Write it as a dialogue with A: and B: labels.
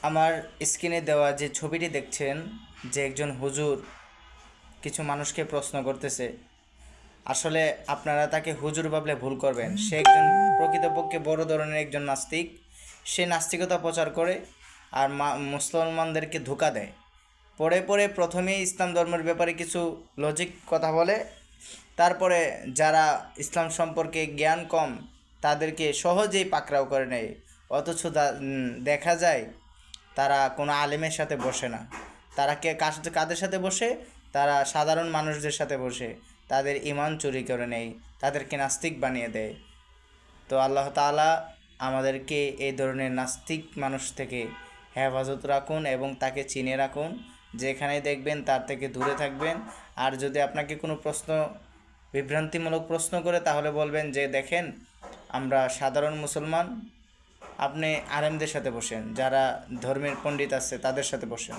A: আমার স্ক্রিনে দেওয়া যে ছবিটি দেখছেন, যে একজন হুজুর কিছু মানুষকে প্রশ্ন করতেছে, আসলে আপনারা তাকে হুজুর ভাবলে ভুল করবেন। সে একজন প্রকৃতপক্ষে বড় ধরনের একজন নাস্তিক। সে নাস্তিকতা প্রচার করে আর মুসলমানদেরকে ধোঁকা দেয়। পরে পরে প্রথমেই ইসলাম ধর্মের ব্যাপারে কিছু লজিক কথা বলে, তারপরে যারা ইসলাম সম্পর্কে জ্ঞান কম তাদেরকে সহজেই পাকড়াও করে নেয়। অথচ দেখা যায় তারা কোনো আলেমের সাথে বসে না। তারা কাদের সাথে বসে? তারা সাধারণ মানুষদের সাথে বসে তাদের ঈমান চুরি করে নেয়, তাদেরকে নাস্তিক বানিয়ে দেয়। তো আল্লাহ তাআলা আমাদেরকে এই ধরনের নাস্তিক মানুষ থেকে হেফাজত রাখুন এবং তাকে চিনে রাখুন। যেখানে দেখবেন তার থেকে দূরে থাকবেন। আর যদি আপনাকে কোনো বিভ্রান্তিমূলক প্রশ্ন করে, তাহলে বলবেন যে দেখেন, আমরা সাধারণ মুসলমান, আপনি আলেমদের সাথে বসেন, যারা ধর্মের পণ্ডিত আছে তাদের সাথে বসেন।